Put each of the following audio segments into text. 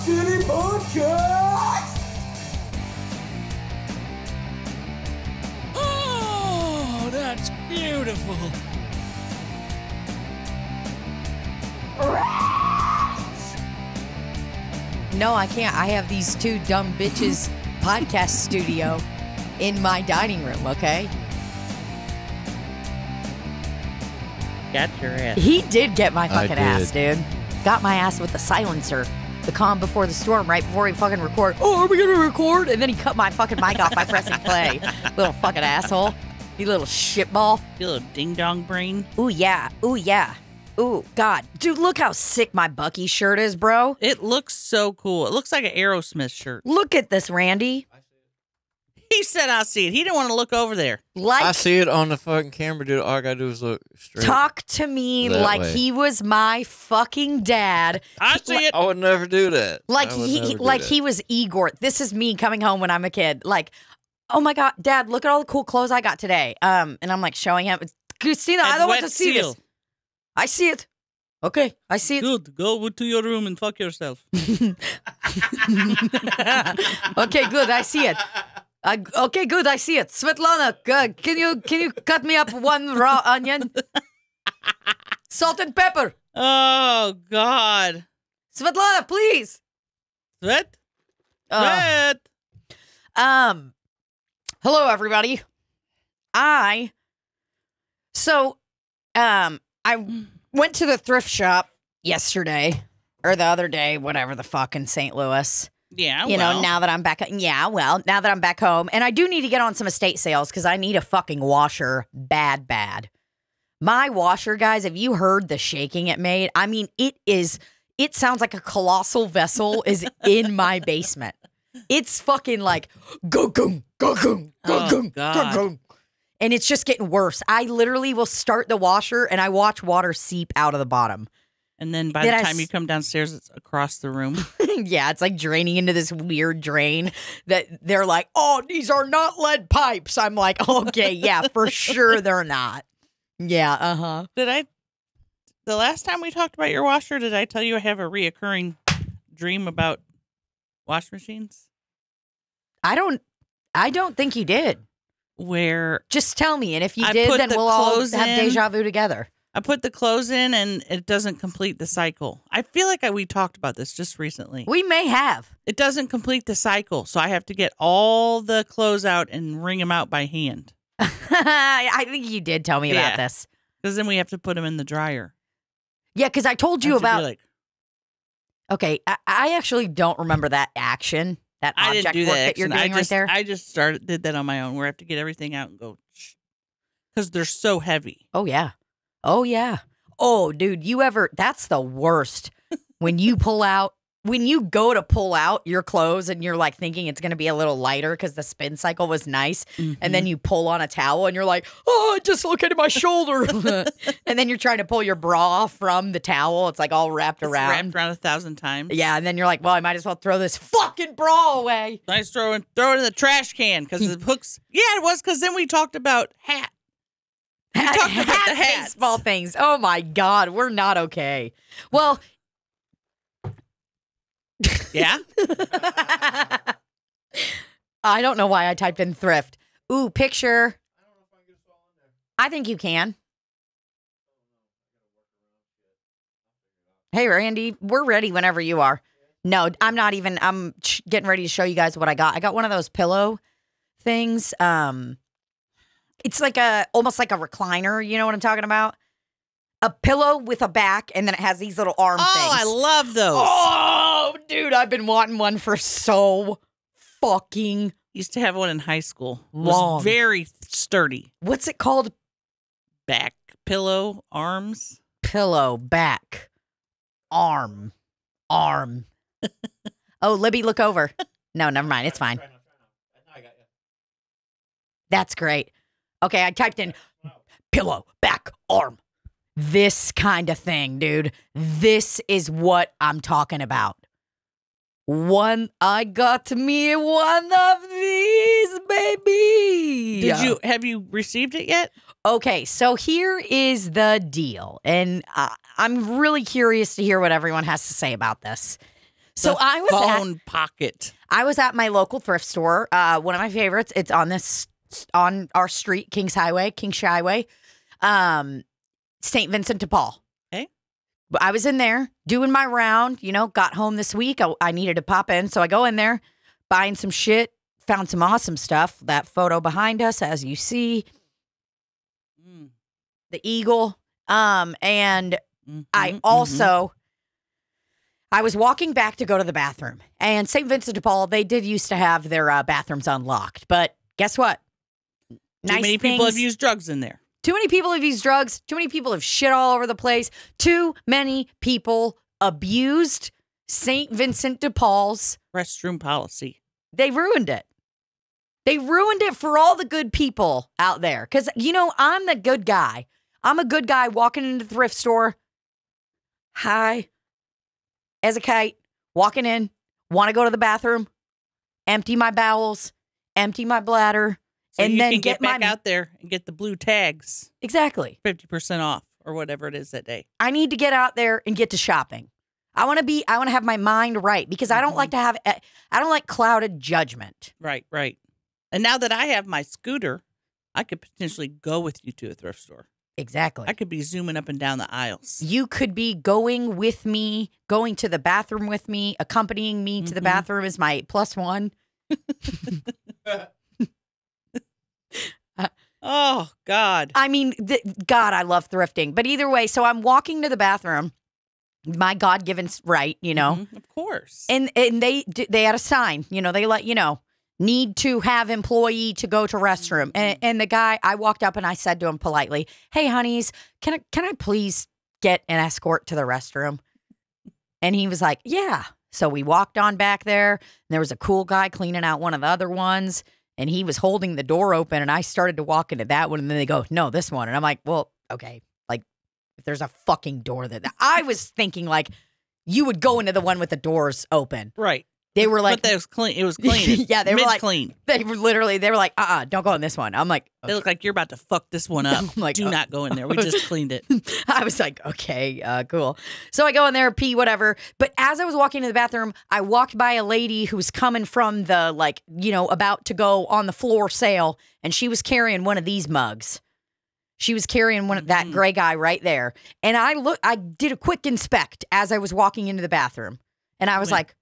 City Podcast! Oh, that's beautiful. No, I can't. I have these two dumb bitches podcast studio in my dining room, okay? Got your ass. He did get my fucking did. ass, dude. Got my ass with the silencer. The calm before the storm, right before we fucking record. Oh, are we gonna record? And then he cut my fucking mic off by pressing play. Little fucking asshole. You little shitball. You little ding-dong brain. Ooh, yeah. Ooh, yeah. Ooh, God. Dude, look how sick my Bucky shirt is, bro. It looks so cool. It looks like an Aerosmith shirt. Look at this, Randy. He said I see it. He didn't want to look over there. Like, I see it on the fucking camera, dude. All I gotta do is look straight. talk to me that like way. he was my fucking dad. I see it. I would never do that. Like I would never do that. he was Igor. This is me coming home when I'm a kid. Like, oh my God, Dad, look at all the cool clothes I got today. And I'm like showing him. Christina, I And don't want wet to see seal. this. I see it. Okay, I see it. Good. Go to your room and fuck yourself. Okay, good. I see it. Okay, good. I see it. Svetlana, can you cut me up one raw onion? Salt and pepper. Oh, God. Svetlana, please. Sweat? Uh, Sweat? Hello everybody. I went to the thrift shop yesterday or the other day, whatever the fuck, in St. Louis. Yeah, You well. know, now that I'm back, now that I'm back home, and I do need to get on some estate sales because I need a fucking washer bad. My washer, guys, have you heard the shaking it made? I mean, it sounds like a colossal vessel is in my basement. It's fucking like, go-goom, go-goom, go-goom, God. go-goom. And it's just getting worse. I literally will start the washer and I watch water seep out of the bottom. And then by Did the I time you come downstairs, it's across the room. Yeah, it's like draining into this weird drain that they're like, oh, these are not lead pipes. I'm like, okay, yeah, for sure they're not. Yeah, uh-huh. The last time we talked about your washer, did I tell you I have a reoccurring dream about wash machines? I don't think you did. Where Just tell me, and if you I did, put then the we'll all clothes have in. deja vu together. I put the clothes in and it doesn't complete the cycle. I feel like we talked about this just recently. We may have. It doesn't complete the cycle, so I have to get all the clothes out and wring them out by hand. I think you did tell me about this. Because then we have to put them in the dryer. Yeah, because I told you I have to be about. like, Okay, I actually don't remember that action, that I object didn't do work that. that you're action. doing right there. I just did that on my own, where I have to get everything out and go, because they're so heavy. Oh, yeah. Oh, yeah. Oh, dude, that's the worst. When you go to pull out your clothes and you're like thinking it's going to be a little lighter because the spin cycle was nice. And then you pull on a towel and you're like, oh, just look at my shoulder. And then you're trying to pull your bra from the towel. It's like all wrapped around. Wrapped around 1,000 times. Yeah. And then you're like, well, I might as well throw this fucking bra away. Nice throw it in the trash can because the hooks. Yeah, it was because then we talked about hat. We talked about the hats. Baseball things. Oh my God. We're not okay. Well, Yeah. I don't know why I typed in thrift. Ooh, picture. I think you can. Hey, Randy, we're ready whenever you are. No, I'm not even. I'm getting ready to show you guys what I got. I got one of those pillow things. It's like almost like a recliner. You know what I'm talking about? A pillow with a back, and then it has these little arm things. Oh, I love those. Oh, dude, I've been wanting one for so fucking Used to have one in high school. It long. was very sturdy. What's it called? Back pillow arms. Pillow, back, arm. Oh, Libbie, look over. No, never mind. It's fine. That's great. Okay, I typed in pillow, back, arm. This kind of thing, dude. This is what I'm talking about. I got me one of these, baby. Have you received it yet? Okay, so here is the deal, and I'm really curious to hear what everyone has to say about this. So I was phone pocket. I was at my local thrift store. One of my favorites. It's on our street, Kings Highway. St. Vincent de Paul. Okay. But I was in there doing my round. Got home this week. I needed to pop in, so I go in there, buying some shit. Found some awesome stuff. That photo behind us, as you see, the eagle. And I also. I was walking back to go to the bathroom, and St. Vincent de Paul, they did used to have their bathrooms unlocked, but guess what? Too many people have used drugs in there. Too many people have used drugs. Too many people have shit all over the place. Too many people abused St. Vincent de Paul's restroom policy. They ruined it. They ruined it for all the good people out there. Because, I'm the good guy. I'm a good guy walking into the thrift store. Hi. As a kite, walking in, want to go to the bathroom, empty my bowels, empty my bladder, so and you then can get back out there and get the blue tags. Exactly. 50% off or whatever it is that day. I need to get out there and get to shopping. I want to have my mind right because I don't like clouded judgment. Right. And now that I have my scooter, I could potentially go with you to a thrift store. Exactly. I could be zooming up and down the aisles. You could be going with me, going to the bathroom with me, accompanying me to the bathroom as my +1. Oh, God. I mean, God, I love thrifting. But either way, so I'm walking to the bathroom, my God-given right, Of course. And they had a sign, they let you know. Need to have employee to go to restroom. And the guy, I walked up and I said to him politely, "Hey, honeys, can I please get an escort to the restroom?" And he was like, "Yeah." So we walked on back there. And there was a cool guy cleaning out one of the other ones. And he was holding the door open. And I started to walk into that one. And then they go, "No, this one." And I'm like, well, okay. Like, if there's a fucking door that I was thinking like you would go into the one with the doors open. Right. They were like, but that was clean. It was clean. Yeah, they were like clean. They were like, don't go in this one. I'm like, okay. They look like you're about to fuck this one up. I'm like, do not go in there. We just cleaned it. I was like, okay, cool. So I go in there, pee, whatever. But as I was walking to the bathroom, I walked by a lady who was coming from the about to go on the floor sale, and she was carrying one of these mugs. She was carrying one of that gray guy right there, and I did a quick inspect as I was walking into the bathroom, and I was like.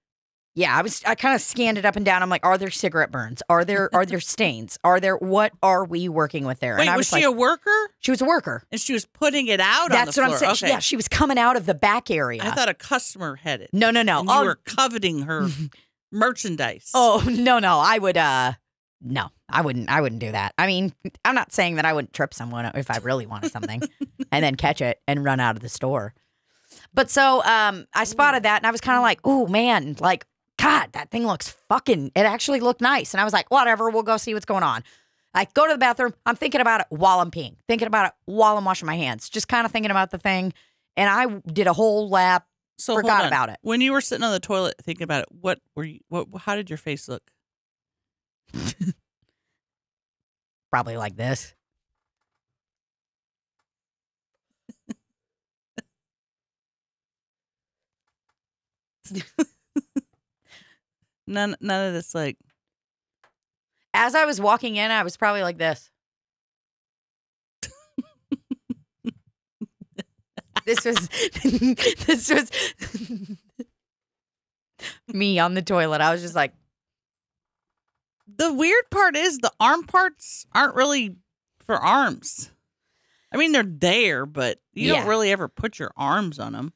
Yeah, I kind of scanned it up and down. I'm like, are there cigarette burns? Are there stains? What are we working with there? Wait, and was she a worker? She was a worker. And she was putting it out That's on the what floor. I'm saying. Okay. Yeah, she was coming out of the back area. I thought a customer had it. No. And you were coveting her merchandise. Oh, no. I would, no, I wouldn't do that. I mean, I'm not saying that I wouldn't trip someone if I really wanted something and then catch it and run out of the store. But so I spotted that and I was kind of like, oh, man, like, God, that thing looks it actually looked nice. And I was like, whatever, we'll go see what's going on. I go to the bathroom. I'm thinking about it while I'm peeing, thinking about it while I'm washing my hands, just kind of thinking about the thing. And I did a whole lap, forgot about it. When you were sitting on the toilet thinking about it, how did your face look? Probably like this. None of this like. As I was walking in, I was probably like this. This was me on the toilet. I was just like. The weird part is the arm parts aren't really for arms. I mean, they're there, but you don't really ever put your arms on them.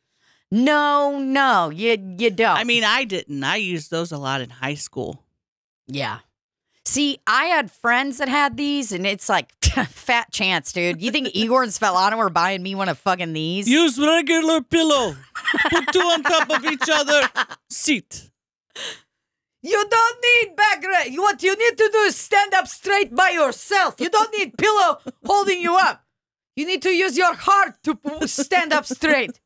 No, you don't. I mean, I didn't. I used those a lot in high school. Yeah. See, I had friends that had these, and it's like, fat chance, dude. You think Igor and Svetlana were buying me one of fucking these? Use regular pillow. Put two on top of each other. Sit. You don't need back rest. What you need to do is stand up straight by yourself. You don't need pillow holding you up. You need to use your heart to stand up straight.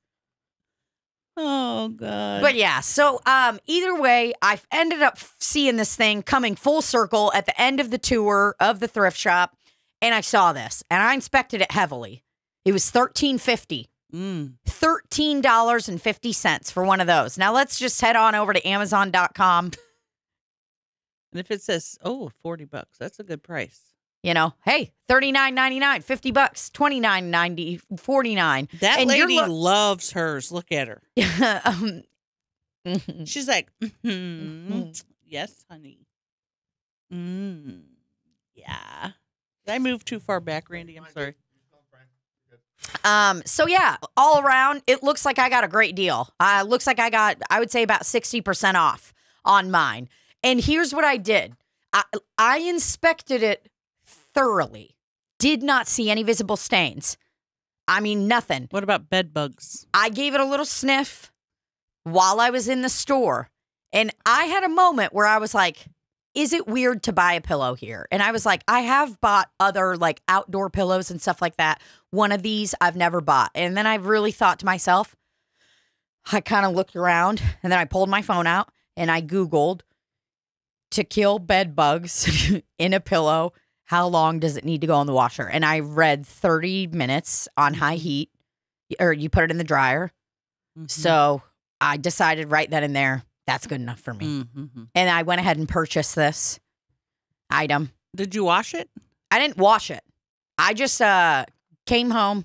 Oh, God. But yeah, so either way, I ended up seeing this thing coming full circle at the end of the tour of the thrift shop, and I saw this, and I inspected it heavily. It was $13.50 $13.50 for one of those. Now let's just head on over to Amazon.com. And if it says, $40, that's a good price. You know, hey, $39.99, $50, $29.90, $49. That and lady loves hers. Look at her. She's like, yes, honey. Yeah. Did I move too far back, Randy? I'm sorry. So yeah, all around, it looks like I got a great deal. Looks like I got, I would say about 60% off on mine. And here's what I did. I inspected it thoroughly. Did not see any visible stains. I mean, nothing. What about bed bugs? I gave it a little sniff while I was in the store. And I had a moment where I was like, is it weird to buy a pillow here? And I was like, I have bought other like outdoor pillows and stuff like that. One of these I've never bought. And then I really thought to myself, I kind of looked around and then I pulled my phone out and I Googled to kill bed bugs in a pillow. How long does it need to go in the washer? And I read 30 minutes on high heat, or you put it in the dryer. So I decided right then and there, that's good enough for me. And I went ahead and purchased this item. Did you wash it? I didn't wash it. I just came home,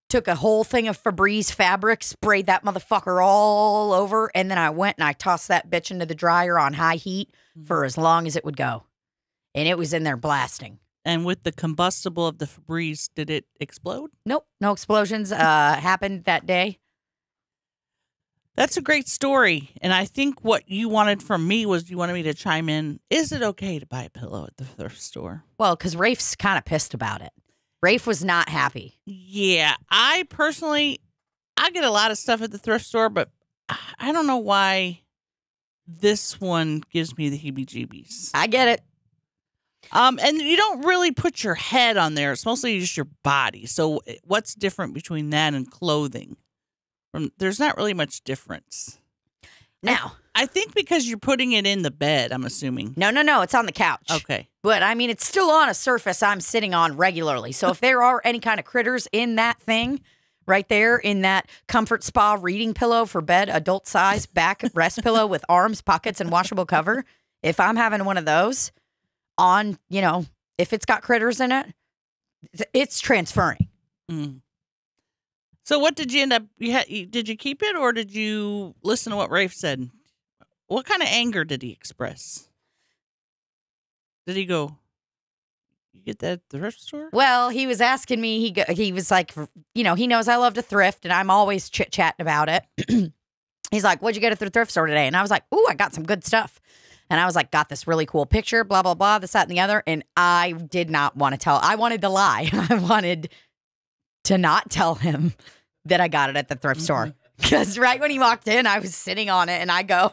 took a whole thing of Febreze fabric, sprayed that motherfucker all over, and then I went and I tossed that bitch into the dryer on high heat for as long as it would go. And it was in there blasting. And with the combustible of the Febreze, did it explode? Nope. No explosions happened that day. That's a great story. And I think what you wanted from me was you wanted me to chime in. Is it okay to buy a pillow at the thrift store? Well, because Rafe's kind of pissed about it. Rafe was not happy. Yeah. I personally, I get a lot of stuff at the thrift store, but I don't know why this one gives me the heebie-jeebies. I get it. And you don't really put your head on there. It's mostly just your body. So what's different between that and clothing? There's not really much difference. Now, I think because you're putting it in the bed, I'm assuming. No. It's on the couch. Okay. But, I mean, it's still on a surface I'm sitting on regularly. So if there are any kind of critters in that thing right there, in that Comfort Spa reading pillow for bed, adult size, back rest pillow with arms, pockets, and washable cover, if I'm having one of those on, you know, if it's got critters in it, it's transferring. So what did you end up, did you keep it or did you listen to what Rafe said? What kind of anger did he express? Did he go, you get that at the thrift store? Well, he was asking me, he was like, you know, he knows I love to thrift and I'm always chit-chatting about it. He's like, what'd you get at the thrift store today? And I was like, ooh, I got some good stuff. And I was like, got this really cool picture, blah, blah, blah, this, that, and the other. And I did not want to tell. I wanted to lie. I wanted to not tell him that I got it at the thrift store. Because right when he walked in, I was sitting on it and I go.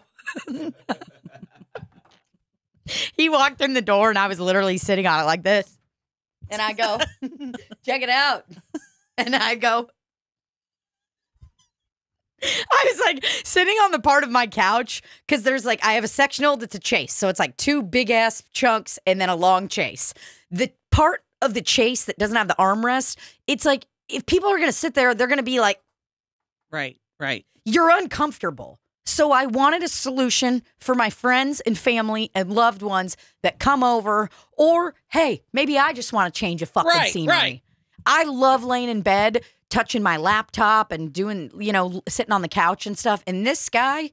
He walked in the door and I was literally sitting on it like this. And I go, check it out. And I go. I was like sitting on the part of my couch because there's like, I have a sectional that's a chase. So it's like two big ass chunks and then a long chase. The part of the chase that doesn't have the armrest, it's like, if people are going to sit there, they're going to be like, right. You're uncomfortable. So I wanted a solution for my friends and family and loved ones that come over, or hey, maybe I just want to change a fucking scenery. Right. I love laying in bed, touching my laptop and doing, you know, sitting on the couch and stuff. And this guy,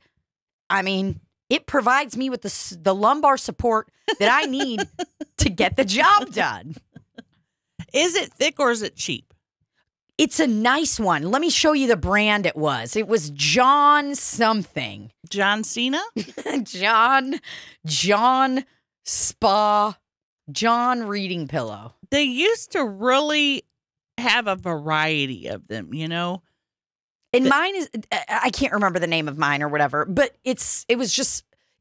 I mean, it provides me with the lumbar support that I need to get the job done. Is it thick or is it cheap? It's a nice one. Let me show you the brand it was. It was John something. John Cena? John Spa, John Reading Pillow. They used to really have a variety of them, you know? And mine is, I can't remember the name of mine or whatever, but it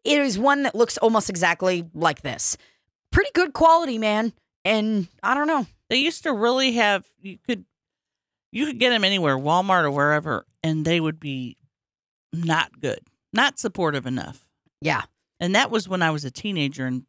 is one that looks almost exactly like this. Pretty good quality, man. And I don't know. They used to really have, you could get them anywhere, Walmart or wherever, and they would be not good, not supportive enough. Yeah. And that was when I was a teenager and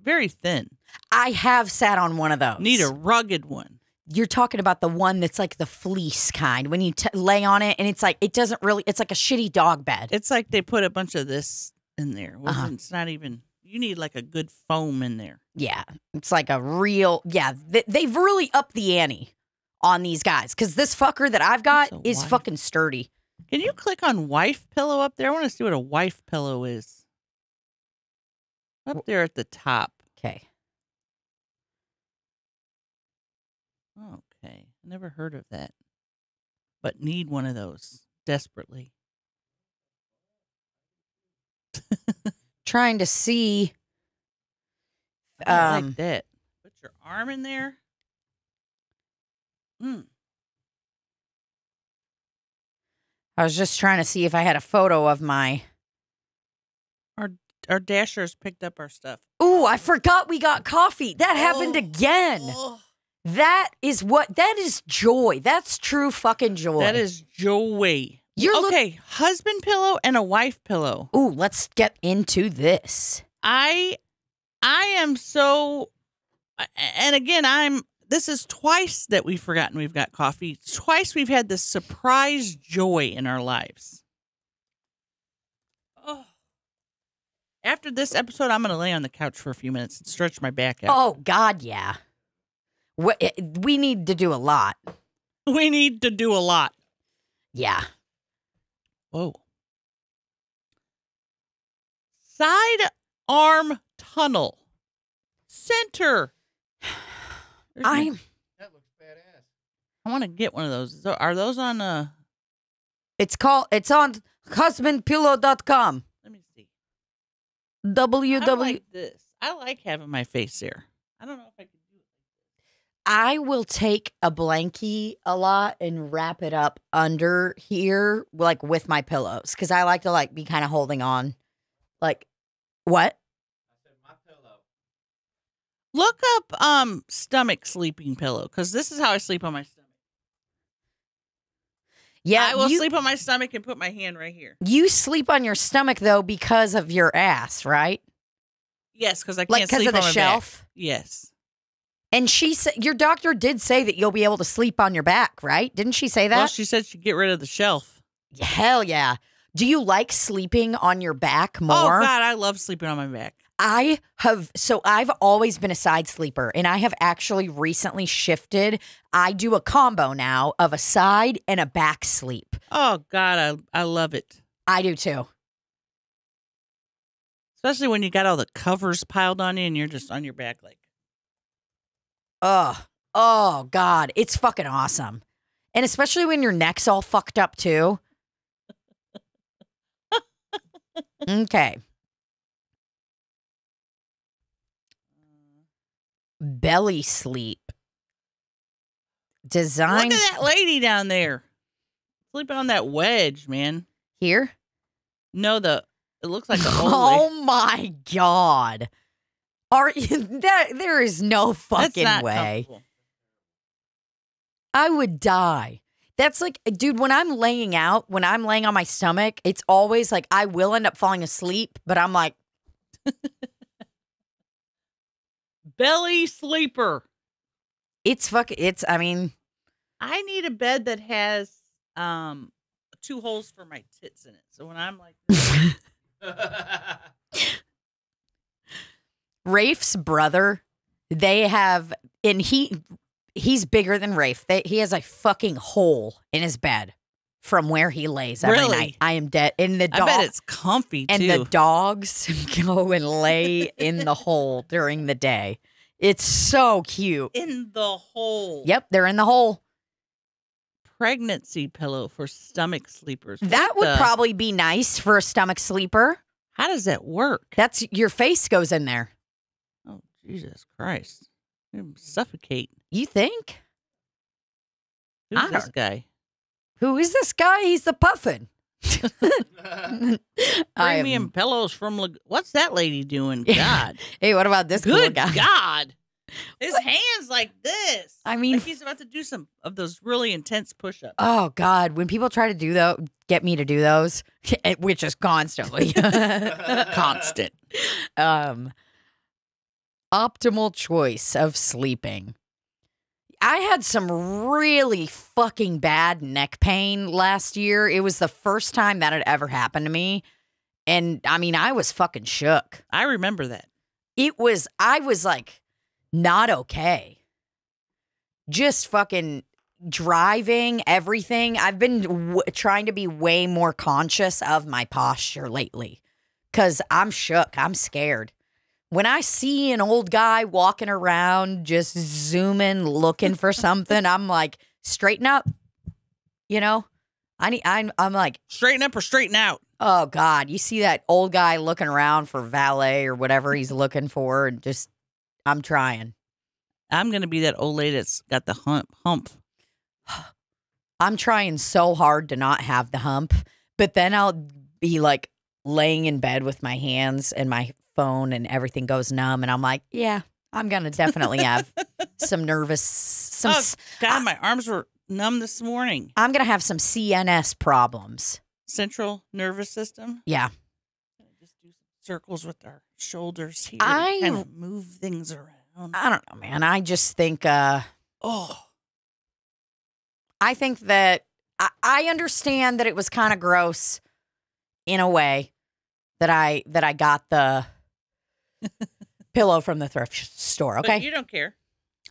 very thin. I have sat on one of those. Need a rugged one. You're talking about the one that's like the fleece kind when you lay on it and it's like it doesn't really. It's like a shitty dog bed. It's like they put a bunch of this in there. It's not even. You need like a good foam in there. Yeah, it's like a real. Yeah, they've really upped the ante on these guys because this fucker that I've got is fucking sturdy. Can you click on wife pillow up there? I want to see what a wife pillow is. Up there at the top. Okay. Okay. Never heard of that. But need one of those desperately. Trying to see. I like that. Put your arm in there. I was just trying to see if I had a photo of my. Our dashers picked up our stuff. Ooh, I forgot we got coffee. That happened again. That is joy. That's true fucking joy. That is joy. You're okay, husband pillow and a wife pillow. Ooh, let's get into this. I am so, and again, this is twice that we've forgotten we've got coffee. Twice we've had this surprise joy in our lives. Oh. After this episode, I'm going to lay on the couch for a few minutes and stretch my back out. Oh, God, yeah. We need to do a lot. We need to do a lot. Yeah. Whoa. Side arm tunnel. Center. That looks badass. I want to get one of those. Are those on It's on husbandpillow.com. Let me see. www. I like this. I like having my face there. I don't know if I can do it. I will take a blankie a lot and wrap it up under here, like with my pillows, because I like to like be kind of holding on. Like, what? I said my pillow. Look up stomach sleeping pillow, because this is how I sleep on my stomach. Yeah, I will sleep on my stomach and put my hand right here. You sleep on your stomach though because of your ass, right? Yes, because I can't Like because sleep of the on my shelf. back. Yes. And she said your doctor did say that you'll be able to sleep on your back, right? Didn't she say that? Well, she said she'd get rid of the shelf. Hell yeah. Do you like sleeping on your back more? Oh, God, I love sleeping on my back. I've always been a side sleeper, and I have actually recently shifted. I do a combo now of a side and a back sleep. Oh, God, I love it. I do too. Especially when you got all the covers piled on you and you're just on your back like. Oh, God. It's fucking awesome. And especially when your neck's all fucked up too. Okay. Belly sleep. Designed. Look at that lady down there. Sleeping on that wedge, man. Here? No, it looks like the old Oh my God. There is no fucking way. I would die. That's like, dude, when I'm laying on my stomach, it's always like I will end up falling asleep, but I'm like. Belly sleeper. I mean. I need a bed that has 2 holes for my tits in it. So when I'm like this, Rafe's brother, they have, and he's bigger than Rafe. He has a fucking hole in his bed from where he lays every night. I am dead. And the dog, I bet it's comfy too. And the dogs go and lay in the hole during the day. It's so cute. In the hole. Yep, they're in the hole. Pregnancy pillow for stomach sleepers. That would probably be nice for a stomach sleeper. How does that work? That's your face goes in there. Oh, Jesus Christ. You suffocate. You think? Who's this guy? Who is this guy? He's the puffin. Premium pillows from what's that lady doing? God. Hey, what about this cool guy? God. His hands like this. I mean, like he's about to do some of those really intense push-ups. Oh God, when people try to get me to do those, which is constantly constant. Optimal choice of sleeping. I had some really fucking bad neck pain last year. It was the first time that had ever happened to me. And I mean, I was fucking shook. I remember that. I was like, not okay. Just fucking driving, everything. I've been trying to be way more conscious of my posture lately because I'm shook. I'm scared. When I see an old guy walking around, just zooming, looking for something, I'm like, straighten up. You know, I'm like, straighten up or straighten out. Oh God, you see that old guy looking around for valet or whatever he's looking for, and just, I'm trying. I'm gonna be that old lady that's got the hump. I'm trying so hard to not have the hump, but then I'll be like laying in bed with my hands and my phone and everything goes numb. And I'm like, yeah, I'm going to definitely have some nervous, God, my arms were numb this morning. I'm going to have some CNS problems. Central nervous system? Yeah. Just do circles with our shoulders here. I kind of move things around. I don't know, man. I just think, I think that I understand that it was kind of gross in a way that I got the pillow from the thrift store. Okay. But you don't care.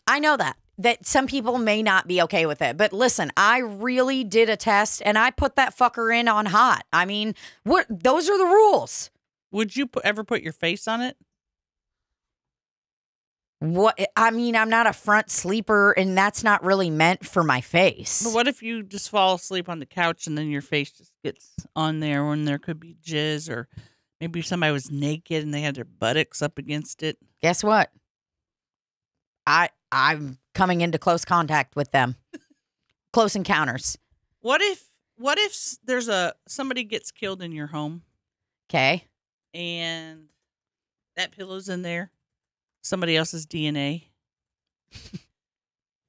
I know that some people may not be okay with it. But listen, I really did a test and I put that fucker in on hot. I mean, those are the rules. Would you ever put your face on it? I mean, I'm not a front sleeper and that's not really meant for my face. But what if you just fall asleep on the couch and then your face just gets on there when there could be jizz, or maybe somebody was naked and they had their buttocks up against it? Guess what? I'm coming into close contact with them. Close encounters. What if there's somebody gets killed in your home? Okay. And that pillow's in there. Somebody else's DNA.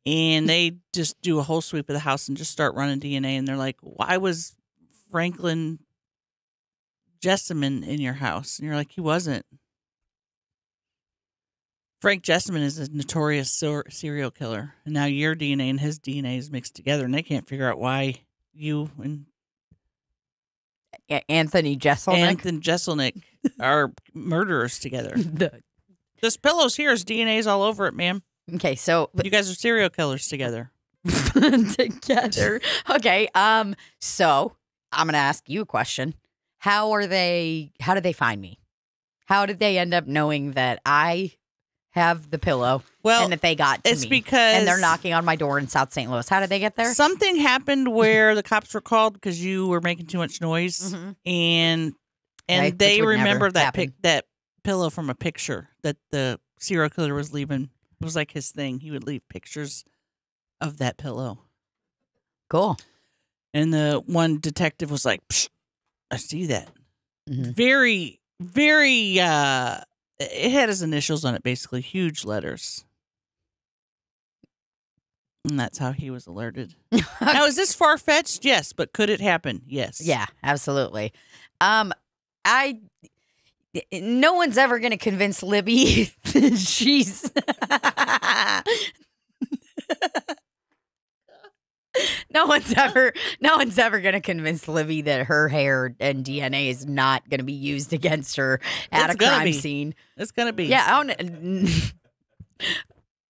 And they just do a whole sweep of the house and just start running DNA. And they're like, why was Franklin Jessamine in your house? And you're like, he wasn't. Frank Jessamine is a notorious serial killer. And now your DNA and his DNA is mixed together. And they can't figure out why you and Anthony Jeselnik are murderers together. This pillow's here. His DNA's all over it, ma'am. Okay, so you guys are serial killers together. Together. Okay. So I'm gonna ask you a question. How did they find me? How did they end up knowing that I have the pillow? Well, and that they got to it's me? because and they're knocking on my door in South St. Louis. How did they get there? Something happened where the cops were called because you were making too much noise, and they remember that pillow from a picture that the serial killer was leaving. It was like his thing. He would leave pictures of that pillow. Cool. And the one detective was like, psh, I see that. Mm-hmm. Very, very, it had his initials on it, basically, huge letters. And that's how he was alerted. Now, is this far-fetched? Yes. But could it happen? Yes. Yeah, absolutely. No one's ever going to convince Libbie she's no one's ever going to convince Libbie that her hair and DNA is not going to be used against her at a crime scene. It's going to be. Yeah, I don't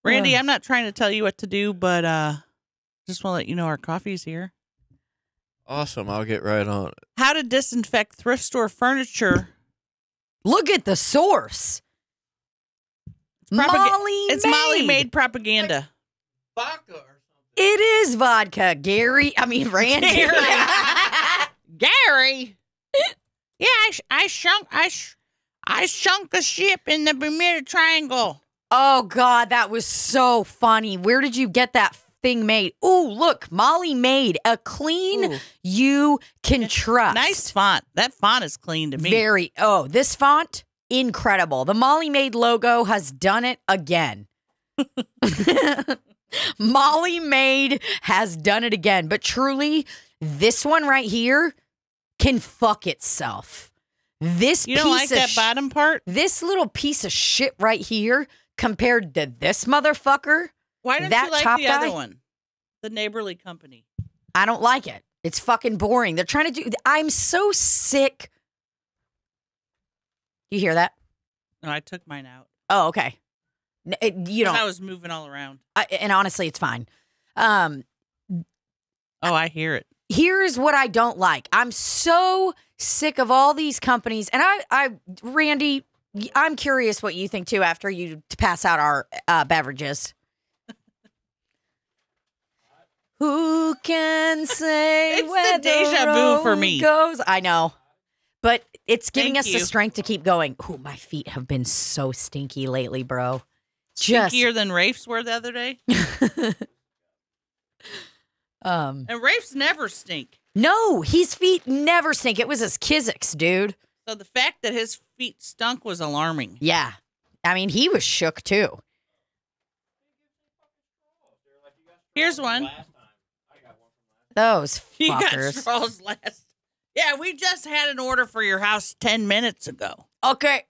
Randy, I'm not trying to tell you what to do, but just want to let you know our coffee's here. Awesome. I'll get right on it. How to disinfect thrift store furniture. Look at the source. It's Molly made propaganda. Vodka or something. It is vodka, Randy. Gary. Yeah, I sunk a ship in the Bermuda Triangle. Oh God, that was so funny. Where did you get that thing made? Ooh, look, Molly made a clean you can trust. Nice font. That font is clean to me. This font, incredible. The Molly Made logo has done it again. Molly Made has done it again. But truly, this one right here can fuck itself. You don't like that bottom part? This little piece of shit right here compared to this motherfucker. Why don't That you like top the guy? other one? The Neighborly Company. I don't like it. It's fucking boring. They're trying to do. I'm so sick. You hear that? No, I took mine out. Oh, okay. You 'Cause don't. I was moving all around. And honestly, it's fine. Oh, I hear it. Here's what I don't like. I'm so sick of all these companies. And Randy, I'm curious what you think too after you pass out our beverages. Who can say It's the where deja vu road for me. goes? I know. But it's giving Thank us you. the strength to keep going. Ooh, my feet have been so stinky lately, bro. Just Stinkier than Rafe's were the other day. And Rafe's never stink. No, his feet never stink. It was his Kizik's, dude. So the fact that his feet stunk was alarming. Yeah. I mean, he was shook too. Here's one. Those You got fuckers. straws last. Yeah, we just had an order for your house 10 minutes ago. Okay,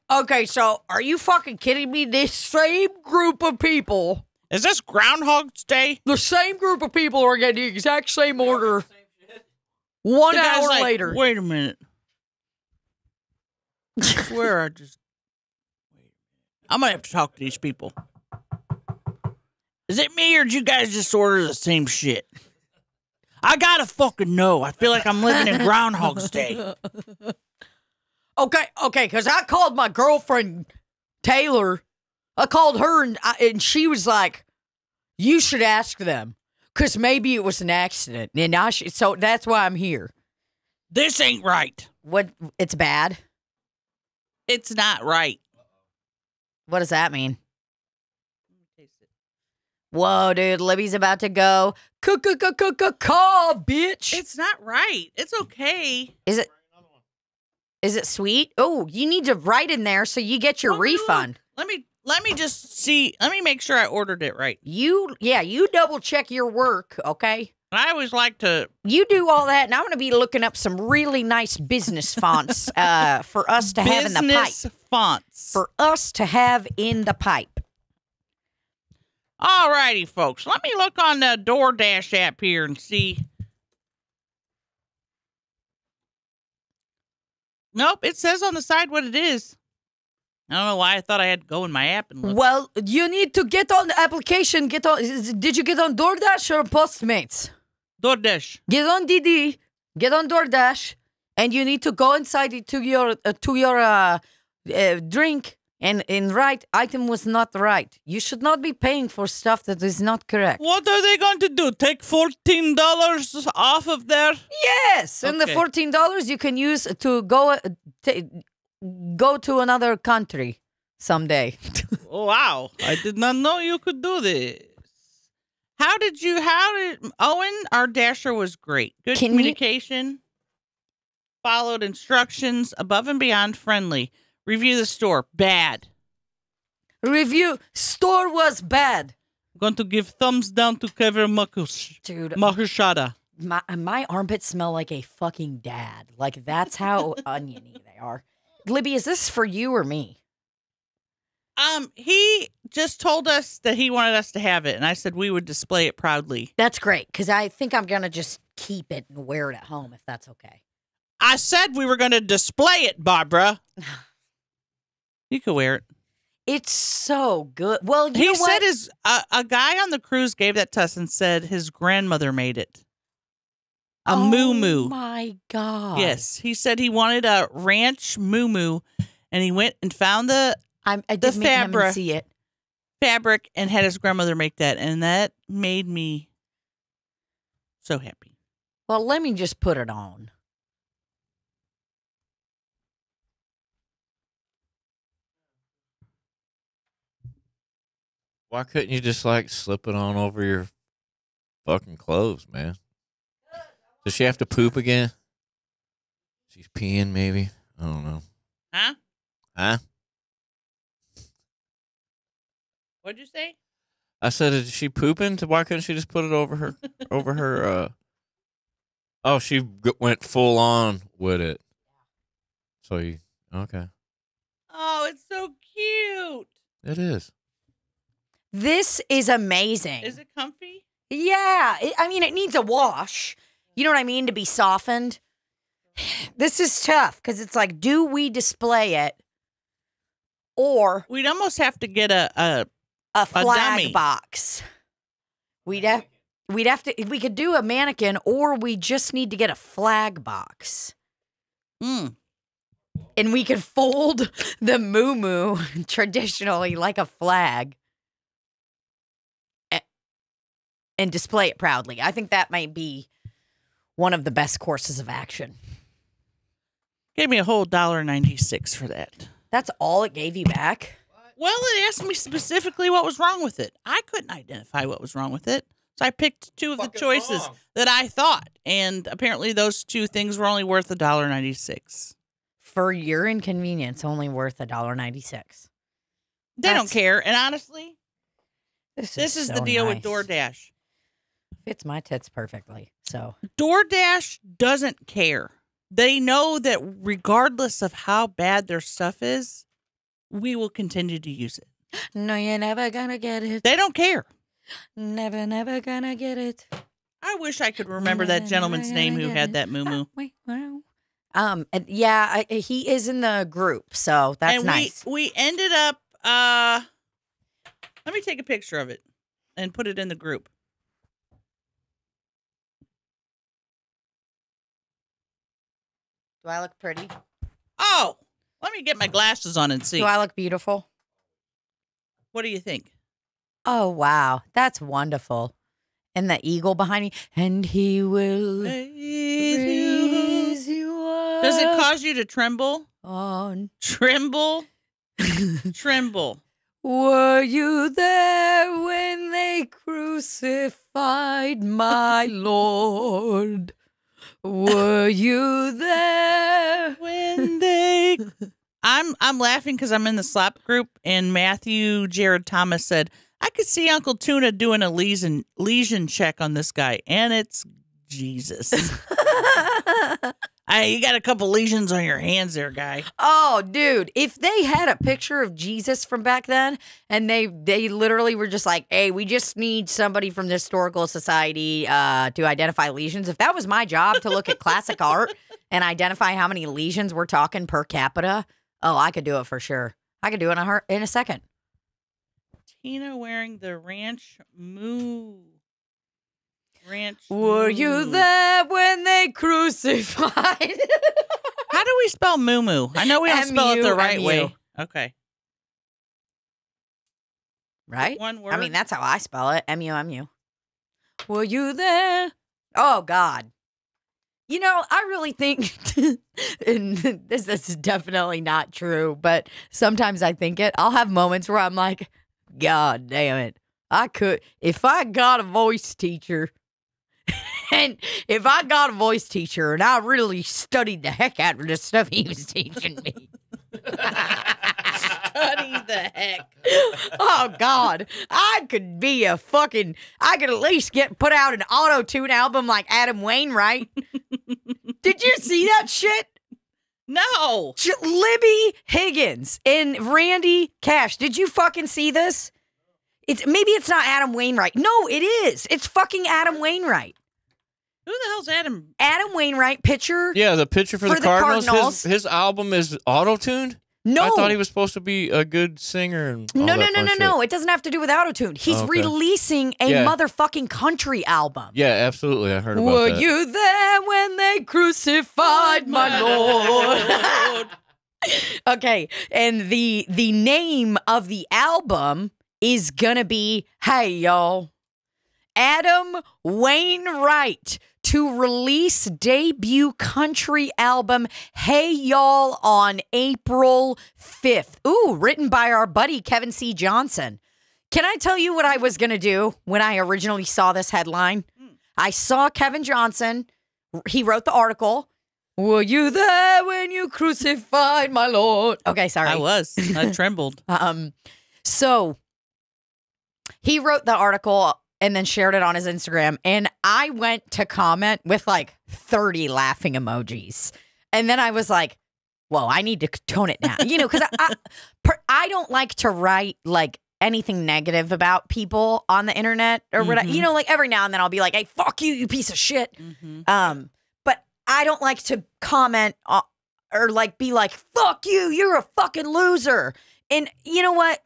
so are you fucking kidding me? This same group of people, Is this Groundhog's Day? the same group of people are getting the exact same order 1 The guy's hour like, later. Wait a minute. I swear I just. I'm going to have to talk to these people. Is it me or did you guys just order the same shit? I gotta fucking know. I feel like I'm living in Groundhog's Day. Okay, because I called my girlfriend, Taylor. I called her, and she was like, you should ask them, because maybe it was an accident. And so that's why I'm here. This ain't right. What? It's bad? It's not right. What does that mean? Whoa, dude, Libbie's about to go. Call, bitch. It's not right. It's okay. Is it sweet? Oh, you need to write in there so you get your Let me refund. look. Let me just see. Let me make sure I ordered it right. You double check your work, okay? I always like to. You do all that, and I'm going to be looking up some really nice business fonts for us to have in the pipe. Business fonts. For us to have in the pipe. All righty, folks. Let me look on the DoorDash app here and see. Nope, it says on the side what it is. I don't know why I thought I had to go in my app and look. Well, you need to get on the application. Did you get on DoorDash or Postmates? DoorDash. Get on DD, get on DoorDash, and you need to go inside to your drink and write item was not right. You should not be paying for stuff that is not correct. What are they going to do? Take $14 off of there? Yes, and the Okay. $14 you can use to go to another country someday. Oh, wow. I did not know you could do this. How did Owen, our dasher was great. Good Can you- communication. Followed instructions, above and beyond friendly. Review the store, bad. Review, store was bad. I'm going to give thumbs down to Kevin Dude, Makushada. my armpits smell like a fucking dad. Like, that's how oniony they are. Libbie, is this for you or me? He just told us that he wanted us to have it, and I said we would display it proudly. That's great, because I think I'm going to just keep it and wear it at home, if that's okay. I said we were going to display it, Barbara. You could wear it. It's so good. Well, you He know what? said a guy on the cruise gave that to us and said his grandmother made it. A moo-moo. Oh, my God. Yes. He said he wanted a ranch moo-moo, and he went and found the I did meet him and see it. fabric and had his grandmother make that, and that made me so happy. Well, let me just put it on. Why couldn't you just like slip it on over your fucking clothes, man? Does she have to poop again? She's peeing, maybe. I don't know. Huh? Huh? What'd you say? I said, is she pooping? Why couldn't she just put it over her? Over her. Oh, she went full on with it. So you okay? Oh, it's so cute. It is. This is amazing. Is it comfy? Yeah. I mean, it needs a wash. You know what I mean? To be softened. This is tough because it's like, do we display it or We'd almost have to get a flag dummy. box? We'd have to. We could do a mannequin, or we just need to get a flag box, Mm. and we could fold the moo traditionally like a flag and display it proudly. I think that might be one of the best courses of action. Gave me a whole $1.96 for that. That's all it gave you back? Well, it asked me specifically what was wrong with it. I couldn't identify what was wrong with it. So I picked two of the choices that I thought. And apparently those two things were only worth $1.96. For your inconvenience, only worth $1.96. They don't care. And honestly, This is so the deal with nice. DoorDash. Fits my tits perfectly. So DoorDash doesn't care. They know that regardless of how bad their stuff is, we will continue to use it. no, you're never gonna get it. They don't care. Never gonna get it. I wish I could remember that gentleman's name who had that moo-moo. And yeah, he is in the group, so that's And nice. we ended up, let me take a picture of it and put it in the group. Do I look pretty? Oh, let me get my glasses on and see. Do I look beautiful? What do you think? Oh, wow. That's wonderful. And the eagle behind me. And he will raise you up Does it cause you to tremble? on. Tremble? Tremble. Were you there when they crucified my Lord? Were you there? When they... I'm laughing because I'm in the Slop group, and Matthew Jared Thomas said, I could see Uncle Tuna doing a lesion check on this guy, and it's Jesus. You got a couple lesions on your hands there, guy. Oh, dude, if they had a picture of Jesus from back then and they literally were just like, hey, we just need somebody from the Historical Society to identify lesions. If that was my job to look at classic art and identify how many lesions we're talking per capita, oh, I could do it for sure. I could do it in a second. Tina wearing the ranch moo. Ranch. Were you moo. there when they crucified? How do we spell moo moo? I know we don't spell it the right M-U. way. Okay. Right? One word. I mean, that's how I spell it. M-U-M-U. Were you there? Oh, God. You know, I really think, and this is definitely not true, but sometimes I think it. I'll have moments where I'm like, God damn it. If I got a voice teacher, and I really studied the heck out of the stuff he was teaching me. Study the heck. Oh, God. I could at least put out an auto-tune album like Adam Wainwright. Did you see that shit? No. Libbie Higgins and Randy Cash. Did you fucking see this? Maybe it's not Adam Wainwright. No, it is. It's fucking Adam Wainwright. Who the hell's Adam? Adam Wainwright, pitcher. Yeah, the pitcher for the Cardinals. Cardinals. His album is auto-tuned? No. I thought he was supposed to be a good singer. And all No. that fun shit. It doesn't have to do with autotune. He's Okay. releasing a Yeah. motherfucking country album. Yeah, absolutely. I heard about Were that. you there when they crucified my Lord? Okay, and the name of the album is gonna be, hey y'all, Adam Wainwright to release debut country album Hey Y'all on April 5th. Ooh, written by our buddy Kevin C. Johnson. Can I tell you what I was going to do when I originally saw this headline? I saw Kevin Johnson. He wrote the article. Were you there when you crucified my Lord? Okay, sorry. I was. I trembled. So he wrote the article and then shared it on his Instagram. And I went to comment with like 30 laughing emojis. And then I was like, whoa, I need to tone it down. You know, because I don't like to write like anything negative about people on the internet or whatever. You know, like every now and then I'll be like, hey, fuck you, you piece of shit. But I don't like to comment or like be like, fuck you, you're a fucking loser. And you know what?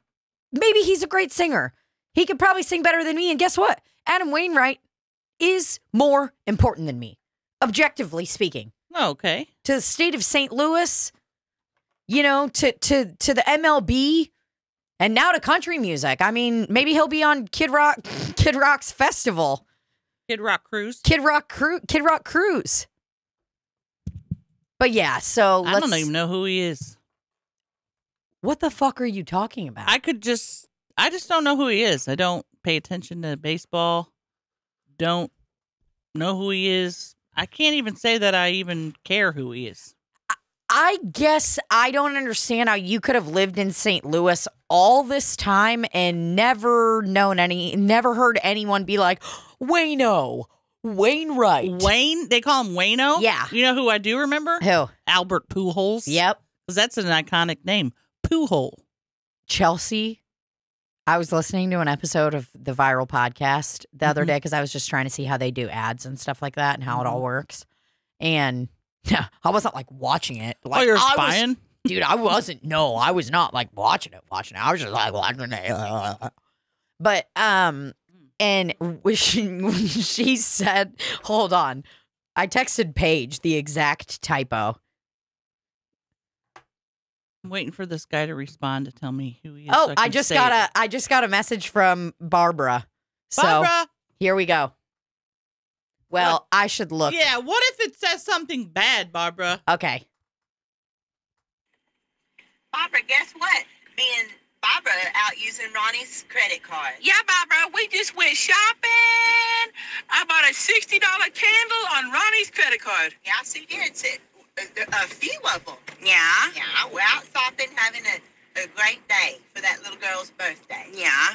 Maybe he's a great singer. He could probably sing better than me. And guess what? Adam Wainwright is more important than me, objectively speaking. Okay. To the state of St. Louis, you know, to the MLB, and now to country music. I mean, maybe he'll be on Kid Rock's festival. Kid Rock Cruise. Kid Rock Cruise. But yeah, so I don't even know who he is. What the fuck are you talking about? I just don't know who he is. I don't pay attention to baseball. Don't know who he is. I can't even say that I even care who he is. I guess I don't understand how you could have lived in St. Louis all this time and never heard anyone be like, Wainwright. Wayne? They call him Wayno? Yeah. You know who I do remember? Who? Albert Pujols. Yep. Because that's an iconic name. Pujol. Chelsea. I was listening to an episode of the Viral Podcast the other day because I was just trying to see how they do ads and stuff like that and how it all works. And I wasn't like watching it. Like, you're spying? Dude, I wasn't. No, I was not like watching it. I was just like watching it. But, and when she said, hold on. I texted Paige the exact typo. I'm waiting for this guy to respond to tell me who he is. Oh, so I just got a message from Barbara. Barbara. So here we go. Well, I should look. Yeah, what if it says something bad, Barbara? Okay. Barbara, guess what? Me and Barbara are out using Ronnie's credit card. Yeah, Barbara, we just went shopping. I bought a $60 candle on Ronnie's credit card. Yeah, I see here it's a few of them. Yeah? Yeah, we're out shopping, having a great day for that little girl's birthday. Yeah.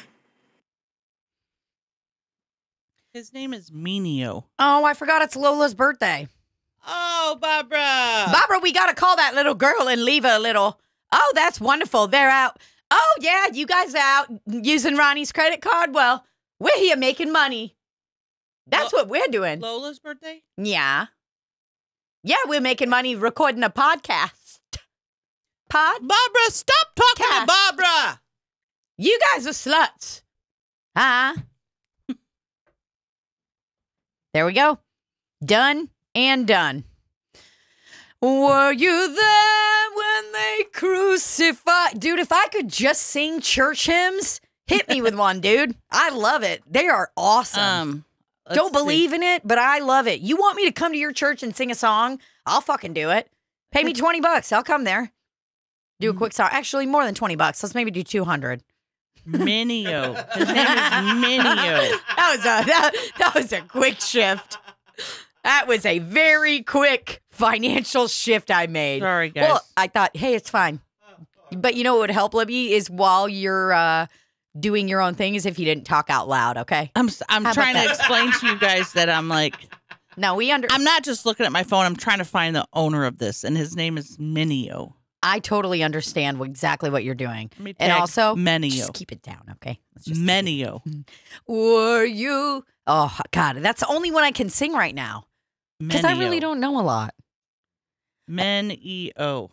His name is Minio. Oh, I forgot it's Lola's birthday. Oh, Barbara. Barbara, we got to call that little girl and leave her a little. Oh, that's wonderful. They're out. Oh, yeah, you guys are out using Ronnie's credit card? Well, we're here making money. That's what we're doing. Lola's birthday? Yeah. Yeah, we're making money recording a podcast. Barbara, stop talking to Barbara. You guys are sluts. Huh? There we go. Done and done. Were you there when they crucified? Dude, if I could just sing church hymns, hit me with one, dude. I love it. They are awesome. Don't believe in it, but I love it. You want me to come to your church and sing a song? I'll fucking do it. Pay me $20. I'll come there. Do a quick song. Actually, more than $20. Let's maybe do 200. Minio. His name is Minio. That was a quick shift. That was a very quick financial shift I made. Sorry, guys. Well, I thought, hey, it's fine. But you know what would help, Libbie, is while you're doing your own thing, is if you didn't talk out loud, okay? I'm trying to explain to you guys that I'm like, no, I'm not just looking at my phone. I'm trying to find the owner of this, and his name is Minio. I totally understand exactly what you're doing. Let me And tag also, Minio. just keep it down, okay? Let's just Minio. Were you? Oh, God, that's the only one I can sing right now. Because I really don't know a lot. Minio.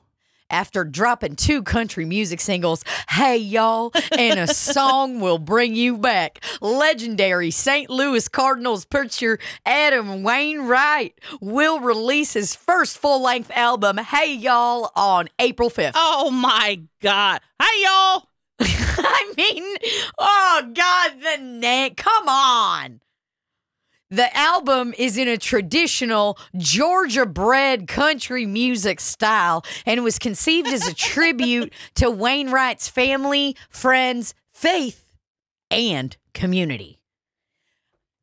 After dropping 2 country music singles, Hey Y'all, and A Song Will Bring You Back, legendary St. Louis Cardinals pitcher Adam Wainwright will release his first full-length album, Hey Y'all, on April 5th. Oh, my God. Hey, y'all. I mean, oh, God, the name. Come on. The album is in a traditional Georgia-bred country music style and was conceived as a tribute to Wainwright's family, friends, faith, and community.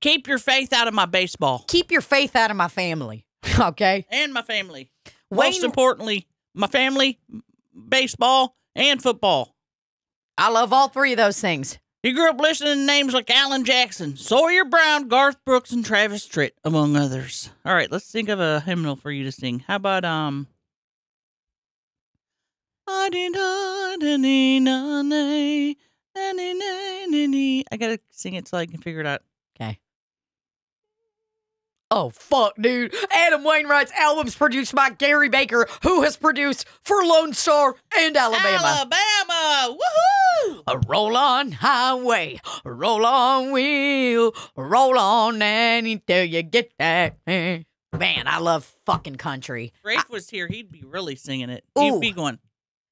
Keep your faith out of my baseball. Keep your faith out of my family, okay? And my family. Most importantly, my family, baseball, and football. I love all 3 of those things. He grew up listening to names like Alan Jackson, Sawyer Brown, Garth Brooks, and Travis Tritt, among others. All right, let's think of a hymnal for you to sing. How about, I gotta sing it so I can figure it out. Okay. Oh, fuck, dude. Adam Wainwright's album's produced by Gary Baker, who has produced for Lone Star and Alabama. Alabama! Woohoo! A roll on highway, a roll on wheel, roll on until you get there. Man, I love fucking country. Rafe was here, he'd be really singing it. Ooh. He'd be going,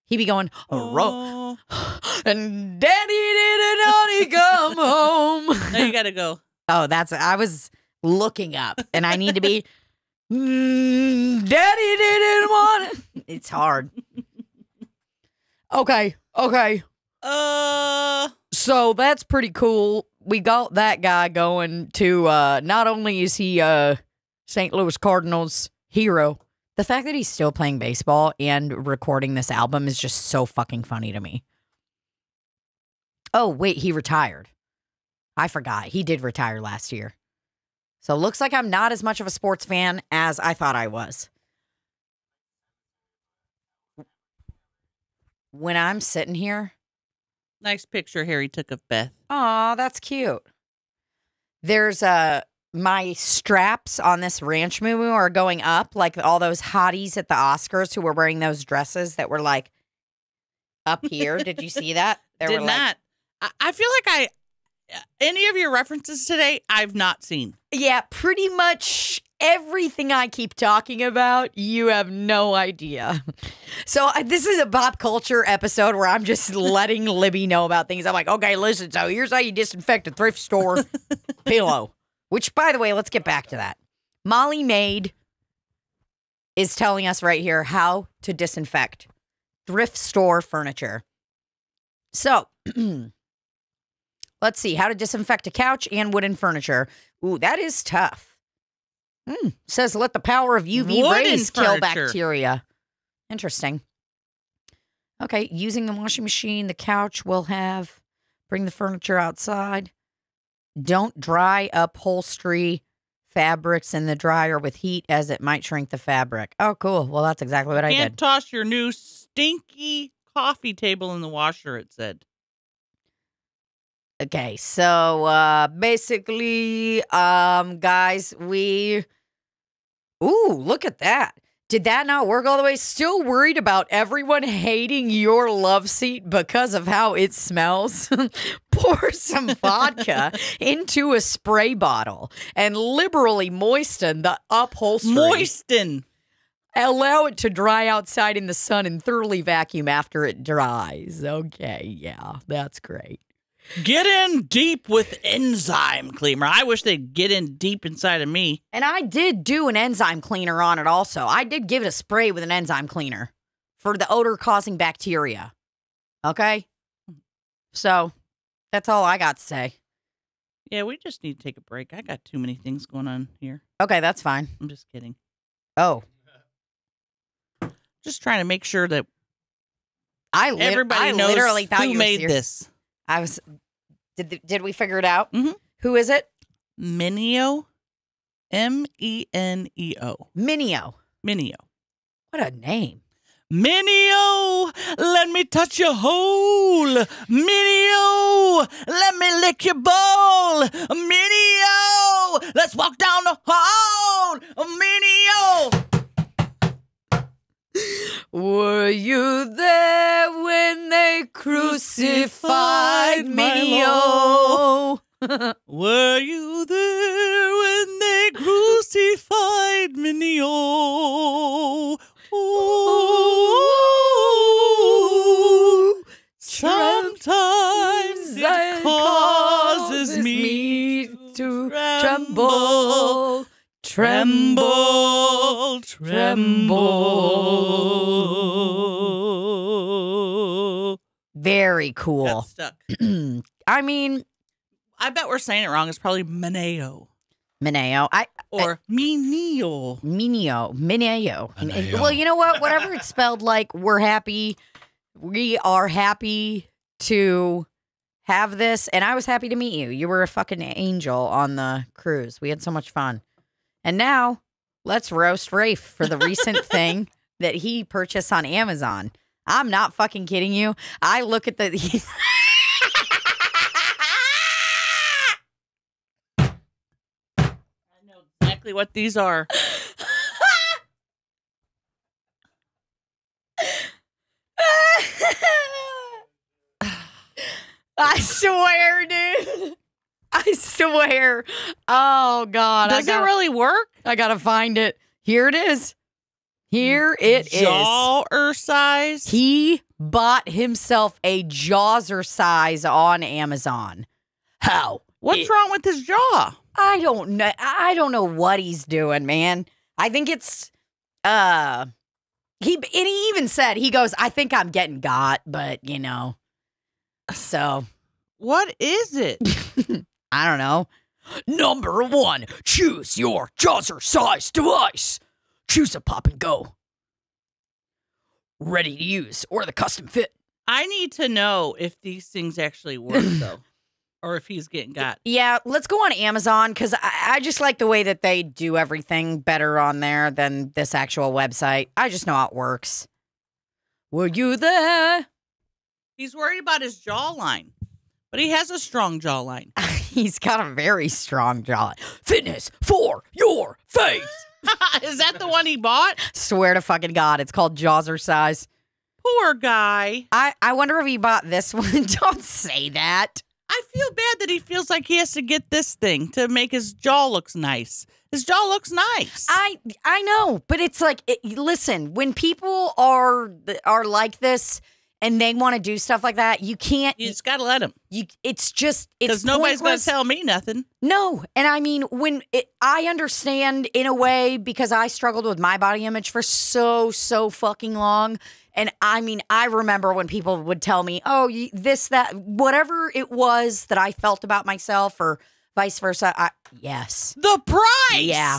He be going, a roll. oh. And Daddy didn't honey come home. Now you gotta go. Oh, I was looking up, and I need to be, Daddy didn't want it. It's hard. Okay. So that's pretty cool. We got that guy going to, not only is he St. Louis Cardinals hero, the fact that he's still playing baseball and recording this album is just so fucking funny to me. Oh, wait, he retired. I forgot. He did retire last year. So looks like I'm not as much of a sports fan as I thought I was. When I'm sitting here. Nice picture Harry took of Beth. Aw, that's cute. There's my straps on this ranch moo are going up like all those hotties at the Oscars who were wearing those dresses that were like up here. Did you see that? Did not. I feel like any of your references today, I've not seen. Yeah, pretty much everything I keep talking about, you have no idea. So this is a pop culture episode where I'm just letting Libbie know about things. I'm like, okay, listen, so here's how you disinfect a thrift store pillow. Which, by the way, let's get back to that. Molly Maid is telling us right here how to disinfect thrift store furniture. So, let's see. How to disinfect a couch and wooden furniture. Ooh, that is tough. Says let the power of UV Wooden rays kill furniture. bacteria. Interesting. Okay, using the washing machine, the couch will have, bring the furniture outside. Don't dry upholstery fabrics in the dryer with heat as it might shrink the fabric. Oh, cool. Well, that's exactly what I Can't did. toss your new stinky coffee table in the washer, it said. Okay, so basically, guys, ooh, look at that. Did that not work all the way? Still worried about everyone hating your love seat because of how it smells? Pour some vodka into a spray bottle and liberally moisten the upholstery. Moisten. Allow it to dry outside in the sun and thoroughly vacuum after it dries. Okay, yeah, that's great. Get in deep with enzyme cleaner. I wish they'd get in deep inside of me. And I did do an enzyme cleaner on it also. I did give it a spray with an enzyme cleaner for the odor-causing bacteria. Okay? So, that's all I got to say. Yeah, we just need to take a break. I got too many things going on here. Okay, that's fine. I'm just kidding. Oh. Just trying to make sure that everybody everybody knows literally thought who you were made serious. this. I was... Did we figure it out? Mhm. Who is it? Mineo. Meneo. Mineo. Mineo. What a name. Mineo, let me touch your hole. Mineo, let me lick your bowl. Mineo, let's walk down the hall. Mineo. Were you there when they crucified Mineo? Were you there when they crucified Mineo? Oh, sometimes it causes me to tremble, tremble, tremble. Very cool. Got stuck. I mean, I bet we're saying it wrong. It's probably Mineo. Mineo. Or Mineo. Mineo. Well, you know what? Whatever it's spelled like, we're happy. We are happy to have this. And I was happy to meet you. You were a fucking angel on the cruise. We had so much fun. And now, let's roast Rafe for the recent thing that he purchased on Amazon. I'm not fucking kidding you. I look at the... exactly what these are. I swear, dude. I swear. Oh, God. Does it really work? I got to find it. Here it is. Here it is. Jaw size? He bought himself a Jawser size on Amazon. How? What's wrong with his jaw? I don't know. I don't know what he's doing, man. I think it's he even said, he goes, I think I'm getting got, but you know. So what is it? I don't know. Number 1, choose your Jawser size device. Choose a pop and go. Ready to use or the custom fit. I need to know if these things actually work, though, or if he's getting got. Yeah, let's go on Amazon because I just like the way that they do everything better on there than this actual website. I just know how it works. Were you there? He's worried about his jawline, but he has a strong jawline. He's got a very strong jawline. Fitness for your face. Is that the one he bought? Swear to fucking God, it's called Jawser size. Poor guy. I wonder if he bought this one. Don't say that. I feel bad that he feels like he has to get this thing to make his jaw looks nice. His jaw looks nice. I know, but it's like, listen, when people are like this and they want to do stuff like that, you can't. You just gotta let him. It's just because nobody's gonna tell me nothing. No, and I mean, I understand in a way because I struggled with my body image for so fucking long. And I mean, I remember when people would tell me, oh, this, that, whatever it was that I felt about myself or vice versa. Yes. The price. Yeah.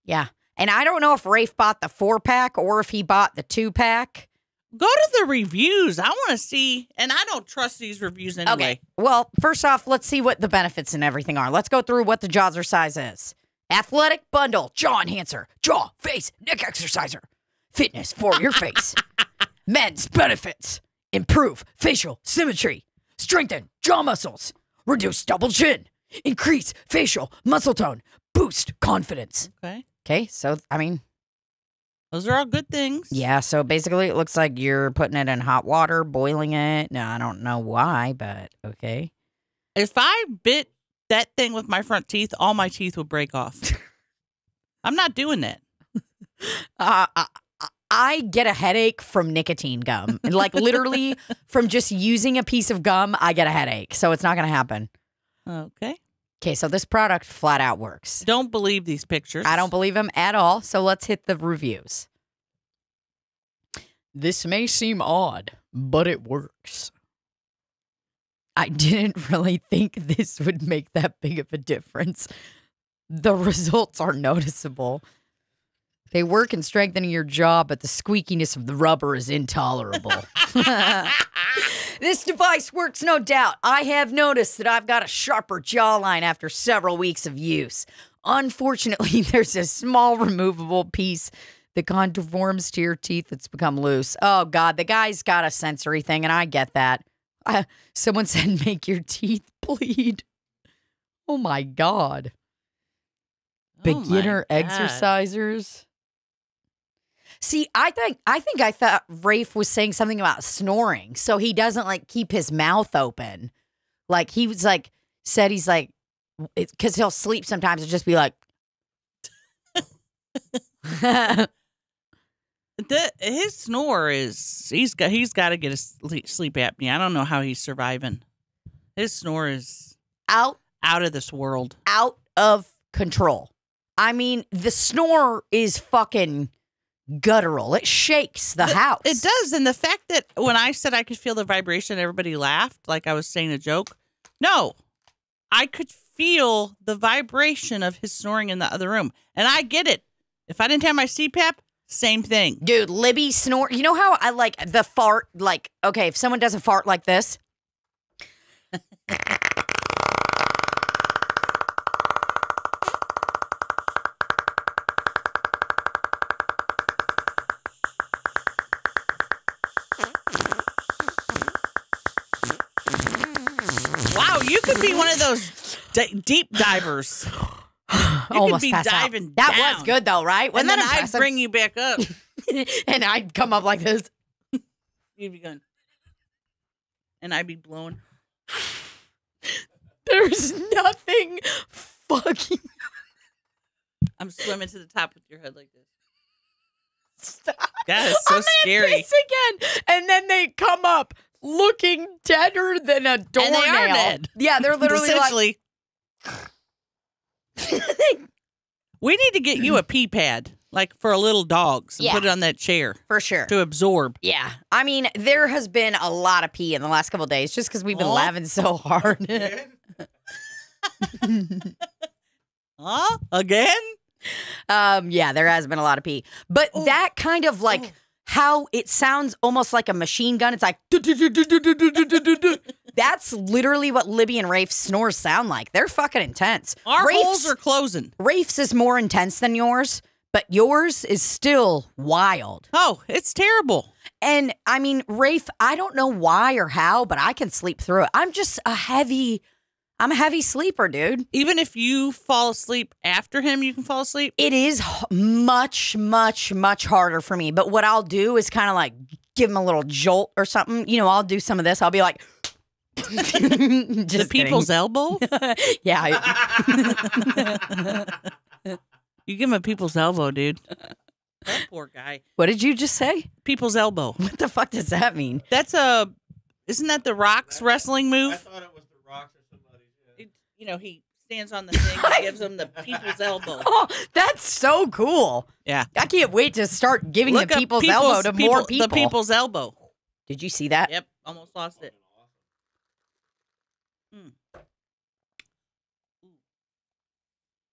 Yeah. And I don't know if Rafe bought the 4-pack or if he bought the 2-pack. Go to the reviews. I want to see, and I don't trust these reviews anyway. Okay. Well, first off, let's see what the benefits and everything are. Let's go through what the Jawser size is. Athletic bundle, jaw enhancer, jaw, face, neck exerciser. Fitness for your face. Men's benefits. Improve facial symmetry. Strengthen jaw muscles. Reduce double chin. Increase facial muscle tone. Boost confidence. Okay. Okay, so, I mean. Those are all good things. Yeah, so basically it looks like you're putting it in hot water, boiling it. Now, I don't know why, but okay. If I bit that thing with my front teeth, all my teeth would break off. I'm not doing that. I get a headache from nicotine gum. Like literally from just using a piece of gum, I get a headache. So it's not going to happen. Okay. Okay, so this product flat out works. Don't believe these pictures. I don't believe them at all. So let's hit the reviews. This may seem odd, but it works. I didn't really think this would make that big of a difference. The results are noticeable. They work in strengthening your jaw, but the squeakiness of the rubber is intolerable. This device works, no doubt. I have noticed that I've got a sharper jawline after several weeks of use. Unfortunately, there's a small removable piece that conforms to your teeth that's become loose. Oh, God, the guy's got a sensory thing, and I get that. Someone said, make your teeth bleed. Oh, my God. Beginner exercisers. See, I thought Rafe was saying something about snoring, so he doesn't like keep his mouth open. Like he was like said he's like because he'll sleep sometimes and just be like. His snore is he's got to get a sleep apnea. I don't know how he's surviving. His snore is out of this world, out of control. I mean, the snore is fucking guttural. It shakes the house. It does. And the fact that when I said I could feel the vibration, everybody laughed like I was saying a joke. No, I could feel the vibration of his snoring in the other room. And I get it. If I didn't have my CPAP, same thing. Dude, Libbie snore. You know how I like the fart? Like, okay, if someone does a fart like this. Wow, you could be one of those deep divers. almost be pass out. diving That down. was good though, right? And Wasn't then that I'd impressive? bring you back up. And I'd come up like this. You'd be going. And I'd be blowing. There's nothing fucking. I'm swimming to the top with your head like this. Stop. That is so I'm gonna scary. piss again. And then they come up looking deader than a doornail. And they are dead. Yeah, they're literally like. Essentially. We need to get you a pee pad, like for little dogs, and Yeah. put it on that chair For sure. to absorb. Yeah. I mean, there has been a lot of pee in the last couple of days just because we've been Oh. laughing so hard. Huh? Again? Yeah, there has been a lot of pee. But that kind of like how it sounds almost like a machine gun. It's like that's literally what Libbie and Rafe's snores sound like. They're fucking intense. Our holes are closing. Rafe's is more intense than yours, but yours is still wild. Oh, it's terrible. And I mean, Rafe, I don't know why or how, but I can sleep through it. I'm a heavy sleeper, dude. Even if you fall asleep after him, you can fall asleep. It is much, much, much harder for me. But what I'll do is kind of like give him a little jolt or something. You know, I'll do some of this. I'll be like, The people's elbow? Yeah. You give him a people's elbow, dude. That poor guy. What did you just say? People's elbow. What the fuck does that mean? That's isn't that the Rock's wrestling I move? thought it was the Rocks or somebody. Yeah. You know, he stands on the thing and gives him the people's elbow. Oh, that's so cool. Yeah. I can't wait to start giving Look the up people's elbow to more people. The people's elbow. Did you see that? Yep. Almost lost it.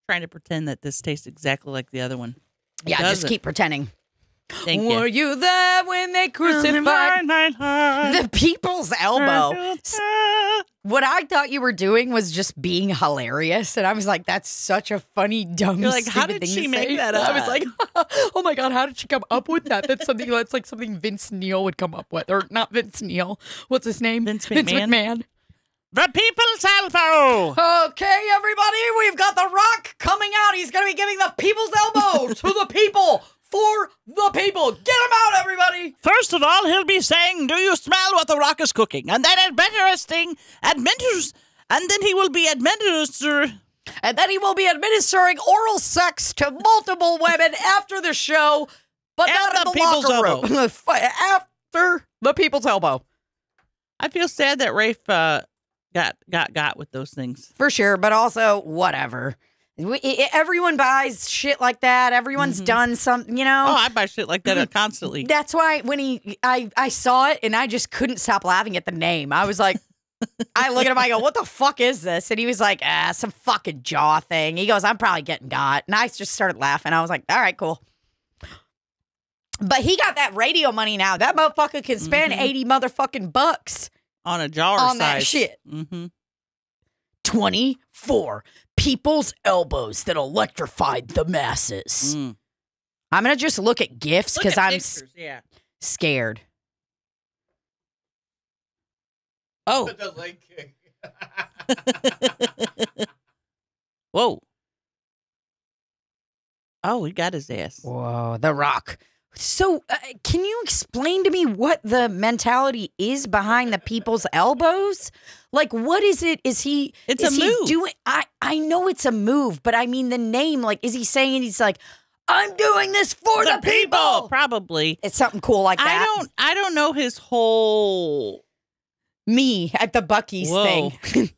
Trying to pretend that this tastes exactly like the other one. Yeah, just doesn't. keep pretending. Thank Were you there when they crucified the people's elbow? What I thought you were doing was just being hilarious, and I was like, "That's such a funny, dumb." You're like, how stupid did thing she to make say." that I was up? like, "Oh my god, how did she come up with that?" That's like something Vince Neil would come up with, or not Vince Neil. What's his name? Vince Vince McMahon? McMahon. The people's elbow. Okay, everybody, we've got The Rock coming out. He's going to be giving the people's elbow to the people for the people. Get him out, everybody. First of all, he'll be saying, "Do you smell what the Rock is cooking?" And then and then he will be administering. And then he will be administering oral sex to multiple women after the show, but At not in the the people's locker room. After the people's elbow. I feel sad that Rafe got with those things. For sure, but also whatever. Everyone buys shit like that. Everyone's done something, you know. Oh, I buy shit like that constantly. That's why when I saw it and I just couldn't stop laughing at the name. I was like, I look at him, I go, "What the fuck is this?" And he was like, some fucking jaw thing. He goes, "I'm probably getting got." And I just started laughing. I was like, all right, cool. But he got that radio money now. That motherfucker can spend 80 motherfucking bucks On a jar on size. that shit. Mm-hmm. 24 people's elbows that electrified the masses. Mm. I'm going to just look at gifts Look because at I'm pictures, yeah. scared. Oh, The leg kick. whoa. Oh, he got his ass. Whoa, The Rock. So, can you explain to me what the mentality is behind the people's elbows? Like, what is it? Is he? It's is a he move. Doing? I know it's a move, but I mean the name. Like, is he saying he's like, "I'm doing this for the people"? Probably. It's something cool like that. I don't know his whole. Me at the Bucky's Whoa. thing.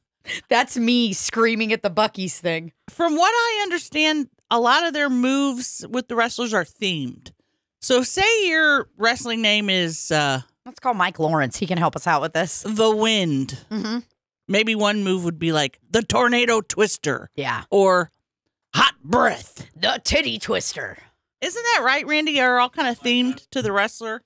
That's me screaming at the Bucky's thing. From what I understand, a lot of their moves with the wrestlers are themed. So say your wrestling name is Let's call Mike Lawrence. He can help us out with this. The Wind. Mm-hmm. Maybe one move would be like the Tornado Twister Yeah. or Hot Breath. The Titty Twister. Isn't that right, Randy? Are all kind of themed to the wrestler?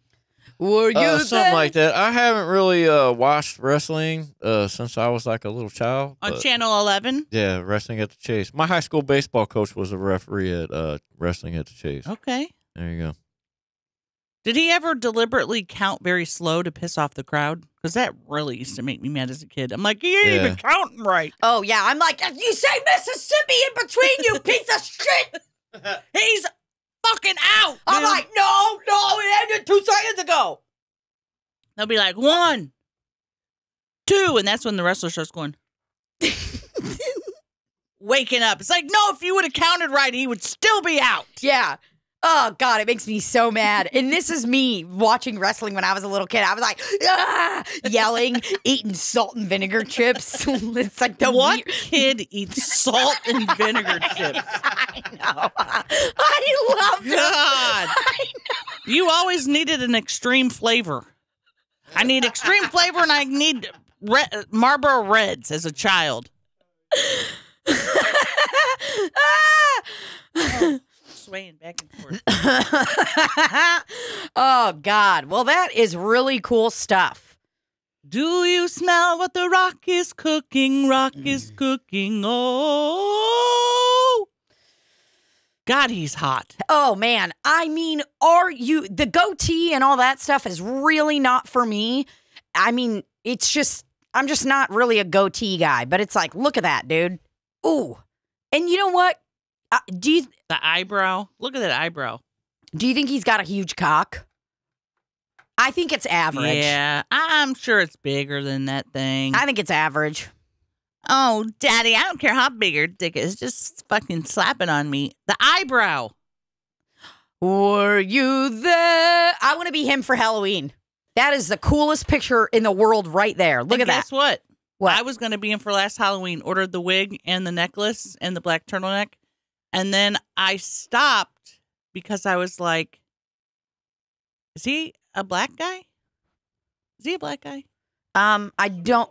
Were you Something there? like that. I haven't really watched wrestling since I was like a little child. On but Channel 11? yeah, Wrestling at the Chase. My high school baseball coach was a referee at Wrestling at the Chase. Okay. There you go. Did he ever deliberately count very slow to piss off the crowd? Because that really used to make me mad as a kid. I'm like, he ain't even counting right. Oh, yeah. I'm like, you say Mississippi in between, you piece of shit. He's fucking out. I'm dude. like, no, it ended 2 seconds ago. They'll be like, 1, 2, and that's when the wrestler starts going, waking up. It's like, no, if you would have counted right, he would still be out. Yeah. Oh, God, it makes me so mad. And this is me watching wrestling when I was a little kid. I was like, ah, yelling, eating salt and vinegar chips. It's like the What kid eats salt and vinegar chips? I know. I love them. God. I know. You always needed an extreme flavor. I need extreme flavor, and I need Marlboro Reds as a child. Swaying back and forth. Oh, God. Well, that is really cool stuff. Do you smell what the rock is cooking? Rock is cooking. Oh. God, he's hot. Oh, man. I mean, the goatee and all that stuff is really not for me. I mean, I'm just not really a goatee guy, but it's like, look at that, dude. Ooh. And you know what? The eyebrow. Look at that eyebrow. Do you think he's got a huge cock? I think it's average. Yeah, I'm sure it's bigger than that thing. I think it's average. Oh, Daddy, I don't care how big your dick is. Just fucking slapping on me. The eyebrow. Were you there? I want to be him for Halloween. That is the coolest picture in the world right there. Look at that. Guess what? What? I was going to be him for last Halloween. Ordered the wig and the necklace and the black turtleneck. And then I stopped because I was like, is he a black guy? Is he a black guy? I don't.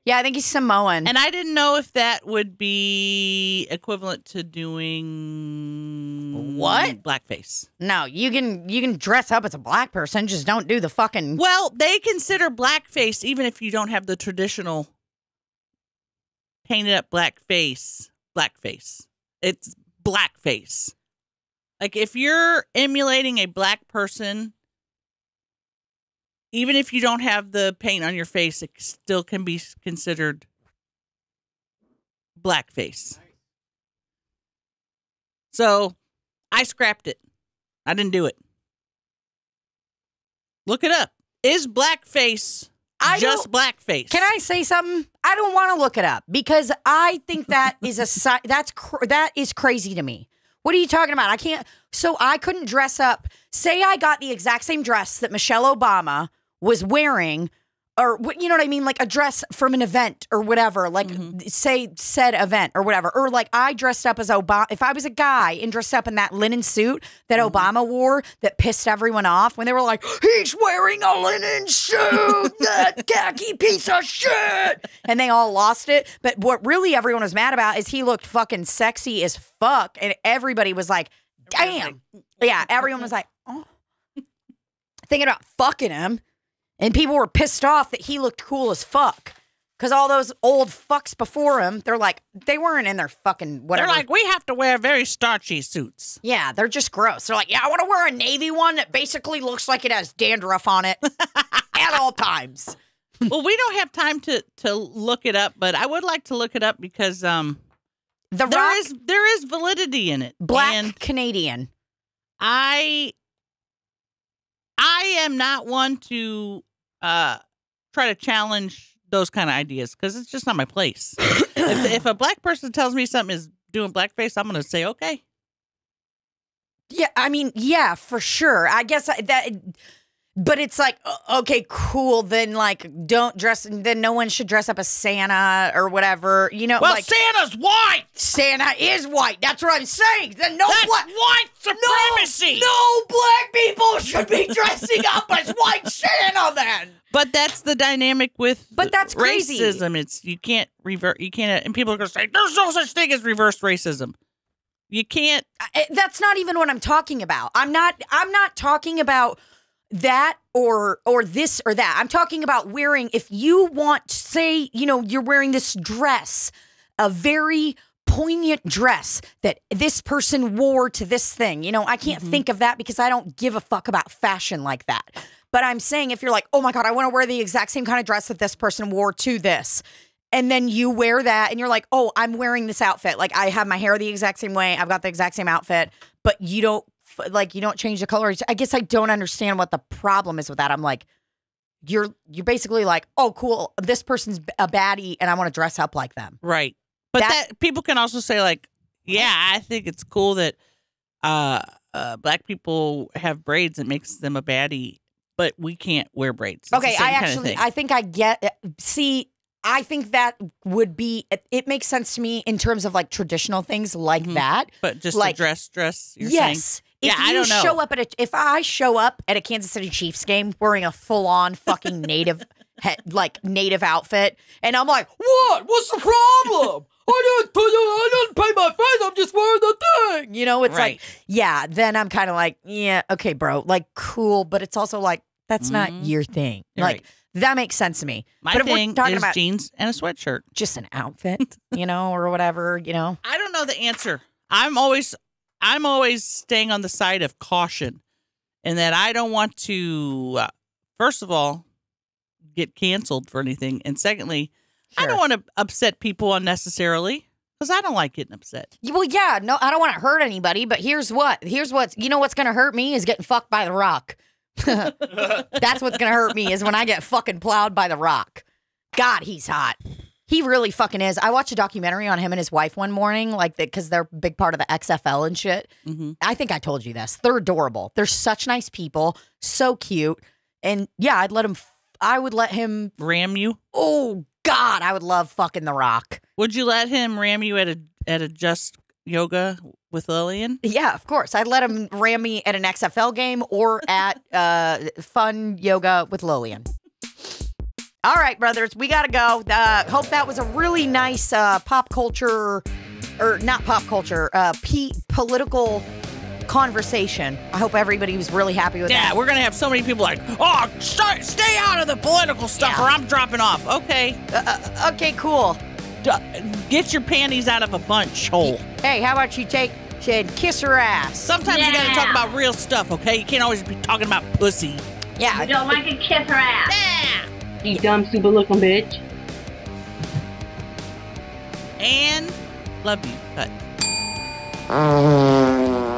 Yeah, I think he's Samoan. And I didn't know if that would be equivalent to doing What? Blackface. No, you can dress up as a black person, just don't do the fucking. Well, they consider blackface even if you don't have the traditional painted up blackface. It's blackface. Like if you're emulating a black person, even if you don't have the paint on your face, it still can be considered blackface. So I scrapped it. I didn't do it. Look it up. Is blackface just blackface? Can I say something? I don't want to look it up because I think that is that is crazy to me. What are you talking about? I can't. So I couldn't dress up. Say I got the exact same dress that Michelle Obama was wearing, or you know what I mean? Like a dress from an event or whatever, like say said event or whatever. Or like I dressed up as Obama. If I was a guy and dressed up in that linen suit that Obama wore that pissed everyone off when they were like, he's wearing a linen suit, that khaki piece of shit. And they all lost it. But what really everyone was mad about is he looked fucking sexy as fuck. And everybody was like, damn. Yeah, everyone was like, oh. Thinking about fucking him. And people were pissed off that he looked cool as fuck. Because all those old fucks before him, they're like, they weren't in their fucking whatever. They're like, we have to wear very starchy suits. Yeah, they're just gross. They're like, yeah, I want to wear a navy one that basically looks like it has dandruff on it at all times. Well, we don't have time to look it up, but I would like to look it up because there is validity in it. Black and Canadian. I am not one to try to challenge those kind of ideas because it's just not my place. if a black person tells me something is doing blackface, I'm going to say, okay. Yeah, I mean, yeah, for sure. I guess that, but it's like, okay, cool. Then like, don't dress. Then no one should dress up as Santa or whatever. You know, well, like Santa's white. Santa is white. That's what I'm saying. Then no That's black white supremacy. No black people should be dressing up as white Santa. Then. But that's the dynamic with that's crazy. Racism. It's you can't revert. You can't. And people are going to say there's no such thing as reverse racism. You can't. That's not even what I'm talking about. I'm not talking about that or this or that. I'm talking about wearing, if you want, say, you know, you're wearing this dress, a very poignant dress that this person wore to this thing. You know, I can't think of that because I don't give a fuck about fashion like that. But I'm saying if you're like, oh my God, I want to wear the exact same kind of dress that this person wore to this. And then you wear that and you're like, oh, I'm wearing this outfit. Like I have my hair the exact same way. I've got the exact same outfit, but you don't change the color. I guess I don't understand what the problem is with that. I'm like, you're basically like, oh, cool. This person's a baddie and I want to dress up like them. Right. But that people can also say like, yeah, I think it's cool that black people have braids. It makes them a baddie, but we can't wear braids. It's okay. I think I get, see, I think that would be, it makes sense to me in terms of like traditional things like that. But just like, a dress, you're yes. saying? If I don't know. If I show up at a Kansas City Chiefs game wearing a full-on fucking native outfit, and I'm like, what? What's the problem? I didn't pay my face. I'm just wearing the thing. You know, it's like, yeah. Then I'm kind of like, yeah, okay, bro, like cool, but it's also like that's not your thing. Like that makes sense to me. My but thing if we're talking is about jeans and a sweatshirt, just an outfit, you know, or whatever, you know. I don't know the answer. I'm always staying on the side of caution, and that I don't want to, first of all, get canceled for anything, and secondly, I don't want to upset people unnecessarily because I don't like getting upset. Well, yeah, no, I don't want to hurt anybody, but here's what's going to hurt me is getting fucked by The Rock. That's what's going to hurt me is when I get fucking plowed by The Rock. God, he's hot. He really fucking is. I watched a documentary on him and his wife one morning, like because they're a big part of the XFL and shit. I think I told you this. They're adorable. They're such nice people, so cute, and yeah, I would let him ram you. Oh God, I would love fucking The Rock. Would you let him ram you at a Just Yoga with Lillian? Yeah, of course. I'd let him ram me at an XFL game or at fun yoga with Lillian. All right, brothers, we got to go. Hope that was a really nice pop culture, or not pop culture, political conversation. I hope everybody was really happy with that. Yeah, we're going to have so many people like, oh, stay out of the political stuff or I'm dropping off. Okay. Okay, cool. Get your panties out of a bunch hole. Hey, how about you take and kiss her ass? Sometimes you got to talk about real stuff, okay? You can't always be talking about pussy. Yeah. You don't like to kiss her ass. Yeah. You dumb, super looking bitch. And love you. Cut. Oh.